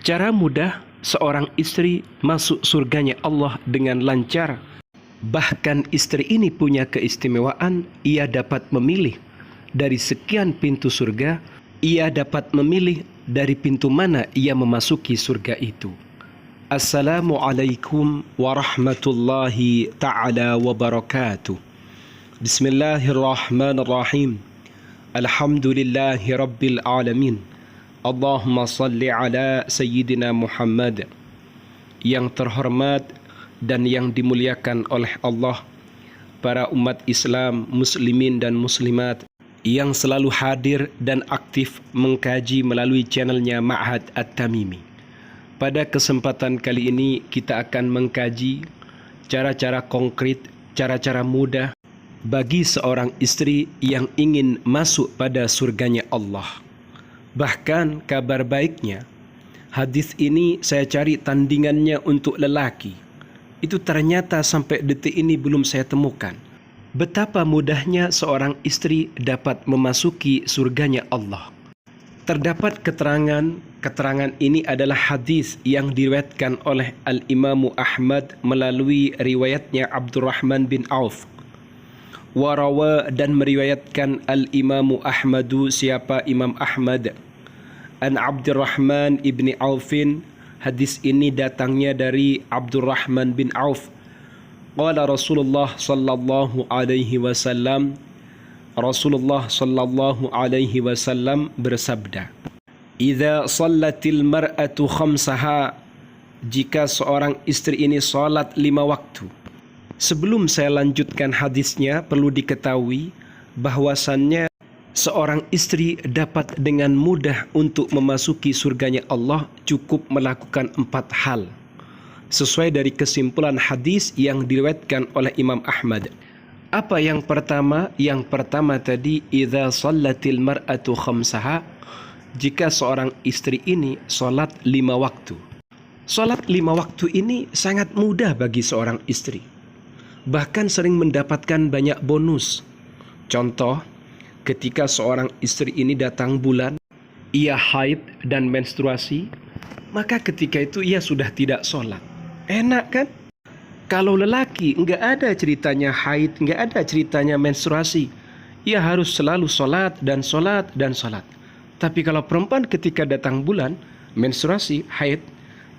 Cara mudah seorang istri masuk surganya Allah dengan lancar. Bahkan istri ini punya keistimewaan, ia dapat memilih dari sekian pintu surga, ia dapat memilih dari pintu mana ia memasuki surga itu. Assalamualaikum warahmatullahi ta'ala wabarakatuh. Bismillahirrahmanirrahim. Alhamdulillahi rabbil alamin. Allahumma salli ala Sayyidina Muhammad. Yang terhormat dan yang dimuliakan oleh Allah, para umat Islam, muslimin dan muslimat yang selalu hadir dan aktif mengkaji melalui channelnya Ma'had At-Tamimi. Pada kesempatan kali ini kita akan mengkaji cara-cara konkret, cara-cara mudah bagi seorang istri yang ingin masuk pada surganya Allah. Bahkan kabar baiknya, hadis ini saya cari tandingannya untuk lelaki. Itu ternyata sampai detik ini belum saya temukan. Betapa mudahnya seorang istri dapat memasuki surganya Allah. Terdapat keterangan ini adalah hadis yang diriwayatkan oleh Al-Imamu Ahmad melalui riwayatnya Abdurrahman bin Auf. Warawa dan meriwayatkan Al-Imamu Ahmadu, siapa Imam Ahmad, an Abdurrahman ibni Aufin. Hadis ini datangnya dari Abdurrahman bin Auf. Qala Rasulullah sallallahu alaihi wasallam, Rasulullah sallallahu alaihi wasallam bersabda, "Idza shallatil mar'atu khamsaha," jika seorang istri ini salat 5 waktu. Sebelum saya lanjutkan hadisnya, perlu diketahui bahwasannya seorang istri dapat dengan mudah untuk memasuki surganya Allah cukup melakukan 4 hal. Sesuai dari kesimpulan hadis yang diriwayatkan oleh Imam Ahmad. Apa yang pertama? Yang pertama tadi, idza shallatil mar'atu khamsaha, jika seorang istri ini salat 5 waktu. Salat 5 waktu ini sangat mudah bagi seorang istri. Bahkan sering mendapatkan banyak bonus. Contoh, ketika seorang istri ini datang bulan, ia haid dan menstruasi, maka ketika itu ia sudah tidak sholat. Enak kan? Kalau lelaki nggak ada ceritanya haid, nggak ada ceritanya menstruasi, ia harus selalu sholat dan sholat dan sholat. Tapi kalau perempuan ketika datang bulan, menstruasi, haid,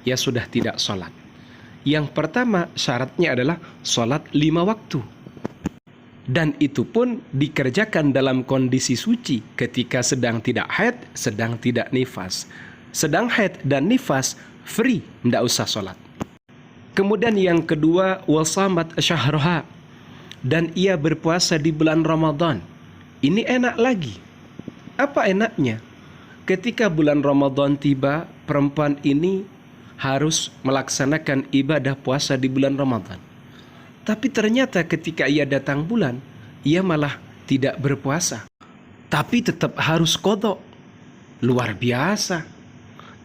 ia sudah tidak sholat. Yang pertama syaratnya adalah sholat 5 waktu. Dan itu pun dikerjakan dalam kondisi suci ketika sedang tidak haid, sedang tidak nifas. Sedang haid dan nifas free, tidak usah sholat. Kemudian yang kedua, wasamat syahroha, dan ia berpuasa di bulan Ramadan. Ini enak lagi. Apa enaknya? Ketika bulan Ramadan tiba, perempuan ini harus melaksanakan ibadah puasa di bulan Ramadan. Tapi ternyata ketika ia datang bulan, ia malah tidak berpuasa. Tapi tetap harus qadha. Luar biasa.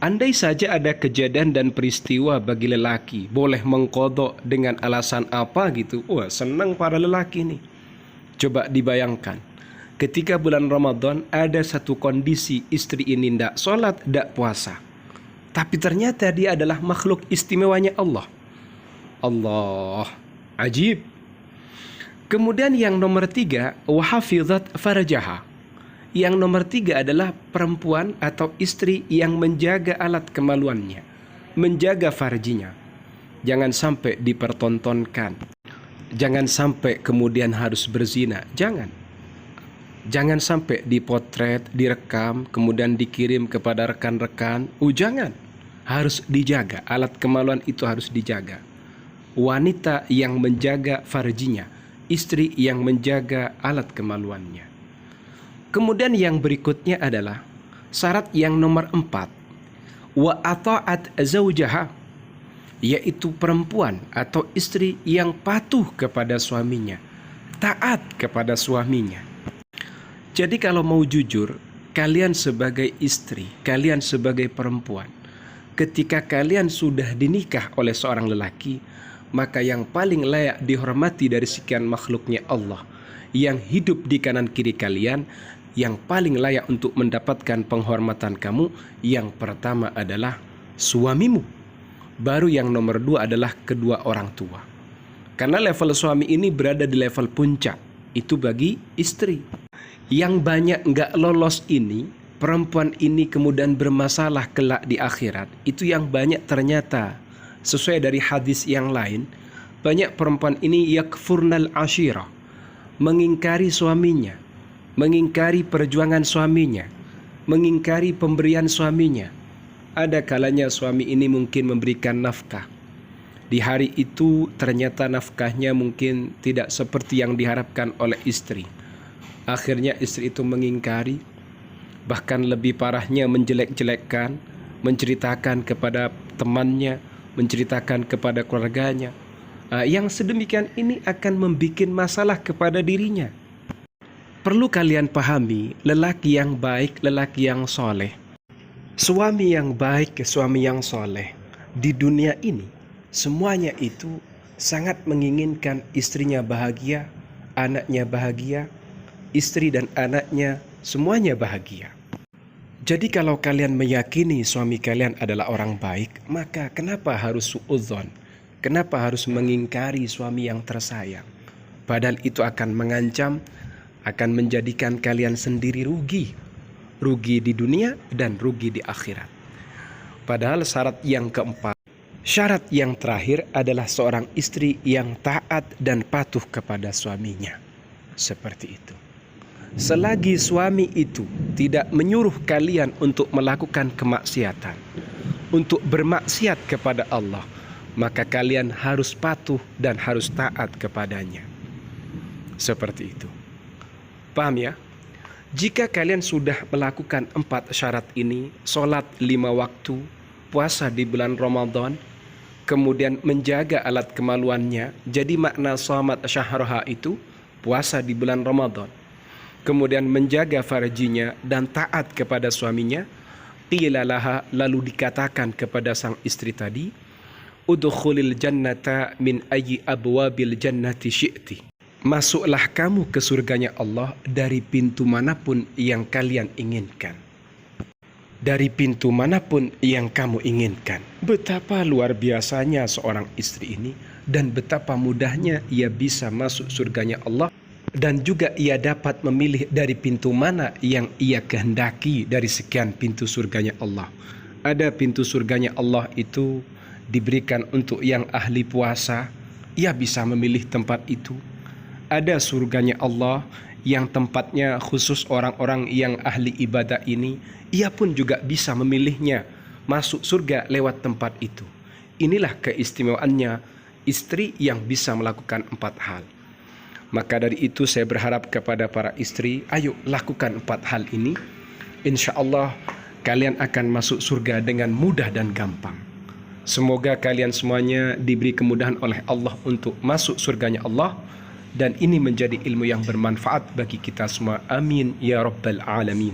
Andai saja ada kejadian dan peristiwa bagi lelaki, boleh mengqadha dengan alasan apa gitu. Wah, senang para lelaki nih. Coba dibayangkan. Ketika bulan Ramadan ada satu kondisi istri ini tidak sholat, tidak puasa. Tapi ternyata dia adalah makhluk istimewanya Allah. Allah, ajib. Kemudian yang nomor 3, wahafizat farajaha. Yang nomor 3 adalah perempuan atau istri yang menjaga alat kemaluannya, menjaga farjinya. Jangan sampai dipertontonkan. Jangan sampai kemudian harus berzina. Jangan sampai dipotret, direkam, kemudian dikirim kepada rekan-rekan. Jangan. Harus dijaga, alat kemaluan itu harus dijaga. Wanita yang menjaga farjinya, istri yang menjaga alat kemaluannya. Kemudian yang berikutnya adalah syarat yang nomor 4, wa ata'at zaujaha, yaitu perempuan atau istri yang patuh kepada suaminya, taat kepada suaminya. Jadi kalau mau jujur, kalian sebagai istri, kalian sebagai perempuan, ketika kalian sudah dinikah oleh seorang lelaki, maka yang paling layak dihormati dari sekian makhluknya Allah yang hidup di kanan kiri kalian, yang paling layak untuk mendapatkan penghormatan kamu, yang pertama adalah suamimu. Baru yang nomor 2 adalah kedua orang tua. Karena level suami ini berada di level puncak. Itu bagi istri. Yang banyak nggak lolos ini, perempuan ini kemudian bermasalah kelak di akhirat. Itu yang banyak ternyata. Sesuai dari hadis yang lain, banyak perempuan ini yakfurnal ashira, mengingkari suaminya, mengingkari perjuangan suaminya, mengingkari pemberian suaminya. Ada kalanya suami ini mungkin memberikan nafkah. Di hari itu ternyata nafkahnya mungkin tidak seperti yang diharapkan oleh istri. Akhirnya istri itu mengingkari, bahkan lebih parahnya menjelek-jelekkan, menceritakan kepada temannya, menceritakan kepada keluarganya. Yang sedemikian ini akan membuat masalah kepada dirinya. Perlu kalian pahami, lelaki yang baik, lelaki yang soleh, suami yang baik, suami yang soleh di dunia ini, semuanya itu sangat menginginkan istrinya bahagia, anaknya bahagia, istri dan anaknya semuanya bahagia. Jadi kalau kalian meyakini suami kalian adalah orang baik, maka kenapa harus suudzon? Kenapa harus mengingkari suami yang tersayang? Padahal itu akan mengancam, akan menjadikan kalian sendiri rugi. Rugi di dunia dan rugi di akhirat. Padahal syarat yang keempat, syarat yang terakhir adalah seorang istri yang taat dan patuh kepada suaminya. Seperti itu. Selagi suami itu tidak menyuruh kalian untuk melakukan kemaksiatan, untuk bermaksiat kepada Allah, maka kalian harus patuh dan harus taat kepadanya. Seperti itu. Paham ya? Jika kalian sudah melakukan 4 syarat ini, sholat 5 waktu, puasa di bulan Ramadan, kemudian menjaga alat kemaluannya, jadi makna shamat syahraha itu puasa di bulan Ramadan, kemudian menjaga farjinya dan taat kepada suaminya, qila laha, lalu dikatakan kepada sang istri tadi, udkhulil jannata min ayyi abwabil jannati syi'ti. Masuklah kamu ke surganya Allah dari pintu manapun yang kalian inginkan. Dari pintu manapun yang kamu inginkan. Betapa luar biasanya seorang istri ini dan betapa mudahnya ia bisa masuk surganya Allah, dan juga ia dapat memilih dari pintu mana yang ia kehendaki dari sekian pintu surganya Allah. Ada pintu surganya Allah itu diberikan untuk yang ahli puasa, ia bisa memilih tempat itu. Ada surganya Allah yang tempatnya khusus orang-orang yang ahli ibadah ini, ia pun juga bisa memilihnya masuk surga lewat tempat itu. Inilah keistimewaannya istri yang bisa melakukan 4 hal. Maka dari itu saya berharap kepada para istri, ayo lakukan 4 hal ini. Insya Allah kalian akan masuk surga dengan mudah dan gampang. Semoga kalian semuanya diberi kemudahan oleh Allah untuk masuk surganya Allah. Dan ini menjadi ilmu yang bermanfaat bagi kita semua. Amin ya rabbal alamin.